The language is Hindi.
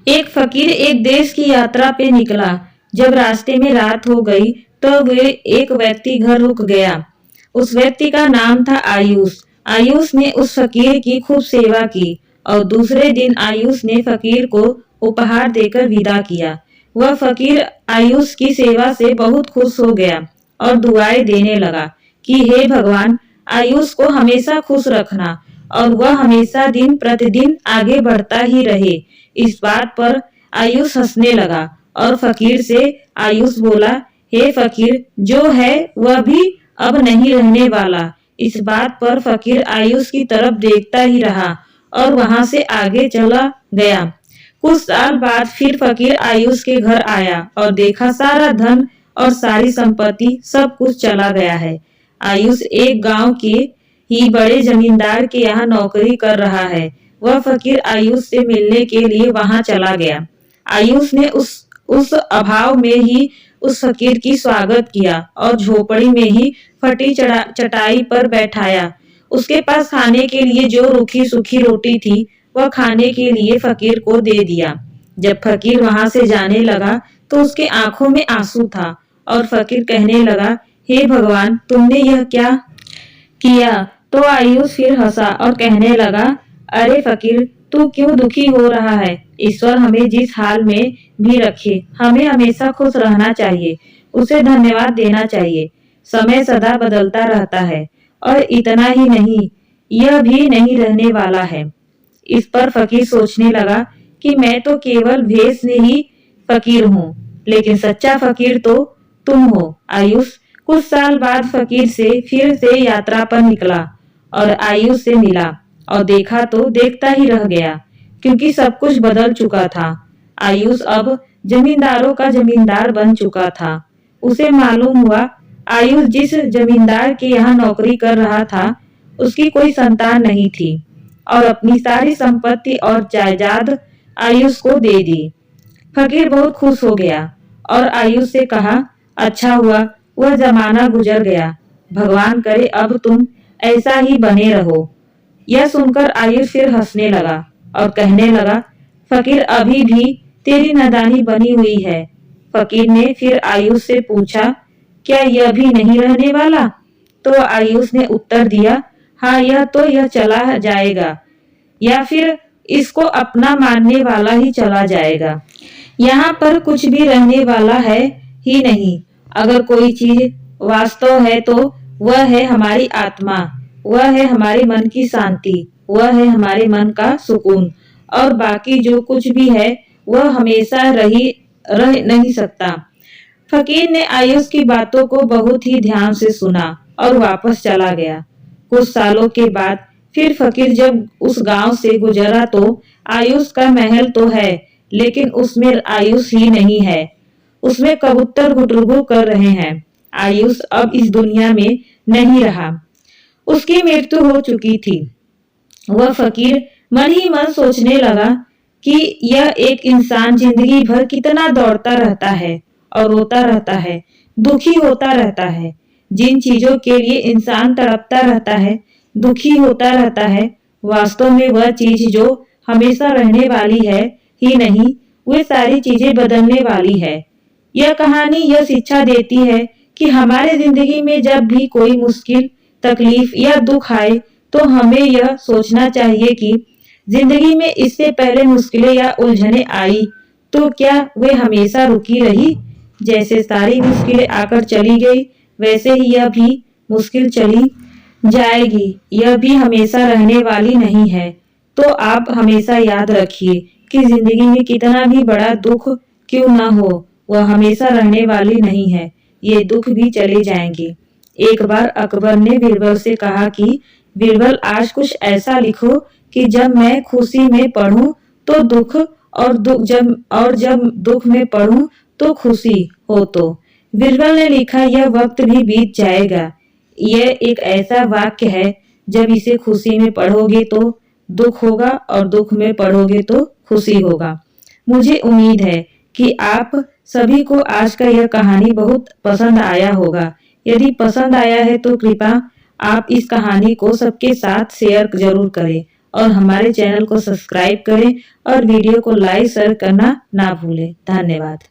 एक फकीर एक देश की यात्रा पे निकला। जब रास्ते में रात हो गई तो वे एक व्यक्ति घर रुक गया। उस व्यक्ति का नाम था आयुष। आयुष ने उस फकीर की खूब सेवा की और दूसरे दिन आयुष ने फकीर को उपहार देकर विदा किया। वह फकीर आयुष की सेवा से बहुत खुश हो गया और दुआएं देने लगा कि हे भगवान, आयुष को हमेशा खुश रखना और वह हमेशा दिन प्रतिदिन आगे बढ़ता ही रहे। इस बात पर आयुष हंसने लगा और फकीर से आयुष बोला, हे फकीर, जो है वह भी अब नहीं रहने वाला। इस बात पर फकीर आयुष की तरफ देखता ही रहा और वहां से आगे चला गया। कुछ साल बाद फिर फकीर आयुष के घर आया और देखा सारा धन और सारी संपत्ति सब कुछ चला गया है। आयुष एक गांव के ही बड़े जमींदार के यहाँ नौकरी कर रहा है। वह फकीर आयुष से मिलने के लिए वहां चला गया। आयुष ने उस अभाव में ही उस फकीर की स्वागत किया और झोपड़ी में ही फटी चटाई पर बैठाया। उसके पास खाने के लिए जो रूखी सूखी रोटी थी वह खाने के लिए फकीर को दे दिया। जब फकीर वहां से जाने लगा तो उसके आंखों में आंसू था और फकीर कहने लगा, हे भगवान, तुमने यह क्या किया? तो आयुष फिर हंसा और कहने लगा, अरे फकीर, तू क्यों दुखी हो रहा है? ईश्वर हमें जिस हाल में भी रखे, हमें हमेशा खुश रहना चाहिए, उसे धन्यवाद देना चाहिए। समय सदा बदलता रहता है और इतना ही नहीं, यह भी नहीं रहने वाला है। इस पर फकीर सोचने लगा कि मैं तो केवल भेष में ही फकीर हूँ, लेकिन सच्चा फकीर तो तुम हो आयुष। कुछ साल बाद फकीर से फिर से यात्रा पर निकला और आयुष से मिला और देखा तो देखता ही रह गया, क्योंकि सब कुछ बदल चुका था। आयुष अब जमींदारों का जमींदार बन चुका था। उसे मालूम हुआ आयुष जिस जमींदार के यहाँ नौकरी कर रहा था उसकी कोई संतान नहीं थी और अपनी सारी संपत्ति और जायदाद आयुष को दे दी। फकीर बहुत खुश हो गया और आयुष से कहा, अच्छा हुआ वह जमाना गुजर गया, भगवान करे अब तुम ऐसा ही बने रहो। यह सुनकर आयुष फिर हंसने लगा और कहने लगा, फकीर, अभी भी तेरी नादानी बनी हुई है। फकीर ने फिर आयुष से पूछा, क्या यह भी नहीं रहने वाला? तो आयुष ने उत्तर दिया, हाँ, यह चला जाएगा या फिर इसको अपना मानने वाला ही चला जाएगा। यहाँ पर कुछ भी रहने वाला है ही नहीं। अगर कोई चीज वास्तव है तो वह है हमारी आत्मा, वह है हमारे मन की शांति, वह है हमारे मन का सुकून, और बाकी जो कुछ भी है वह हमेशा रह नहीं सकता। फकीर ने आयुष की बातों को बहुत ही ध्यान से सुना और वापस चला गया। कुछ सालों के बाद फिर फकीर जब उस गांव से गुजरा तो आयुष का महल तो है, लेकिन उसमें आयुष ही नहीं है। उसमें कबूतर गुटरगू कर रहे हैं। आयुष अब इस दुनिया में नहीं रहा, उसकी मृत्यु हो चुकी थी। वह फकीर मन ही मन सोचने लगा कि यह एक इंसान जिंदगी भर कितना दौड़ता रहता है और रोता रहता है, दुखी होता रहता है। जिन चीजों के लिए इंसान तड़पता रहता है, दुखी होता रहता है, वास्तव में वह चीज जो हमेशा रहने वाली है ही नहीं, वे सारी चीजें बदलने वाली है। यह कहानी यह शिक्षा देती है कि हमारे जिंदगी में जब भी कोई मुश्किल, तकलीफ या दुख आए तो हमें यह सोचना चाहिए कि जिंदगी में इससे पहले मुश्किलें या उलझने आई तो क्या वे हमेशा रुकी रही? जैसे सारी मुश्किलें आकर चली गई, वैसे ही यह भी मुश्किल चली जाएगी। यह भी हमेशा रहने वाली नहीं है। तो आप हमेशा याद रखिए कि जिंदगी में कितना भी बड़ा दुख क्यों ना हो, वह हमेशा रहने वाली नहीं है। ये दुख भी चले जाएंगे। एक बार अकबर ने बीरबल से कहा कि बीरबल, आज कुछ ऐसा लिखो कि जब मैं खुशी में पढ़ूं तो दुख, और जब दुख में पढ़ूं तो खुशी हो। तो बीरबल ने लिखा, यह वक्त भी बीत जाएगा। यह एक ऐसा वाक्य है, जब इसे खुशी में पढ़ोगे तो दुख होगा और दुख में पढ़ोगे तो खुशी होगा। मुझे उम्मीद है कि आप सभी को आज का यह कहानी बहुत पसंद आया होगा। यदि पसंद आया है तो कृपया आप इस कहानी को सबके साथ शेयर जरूर करें और हमारे चैनल को सब्सक्राइब करें और वीडियो को लाइक शेयर करना ना भूलें। धन्यवाद।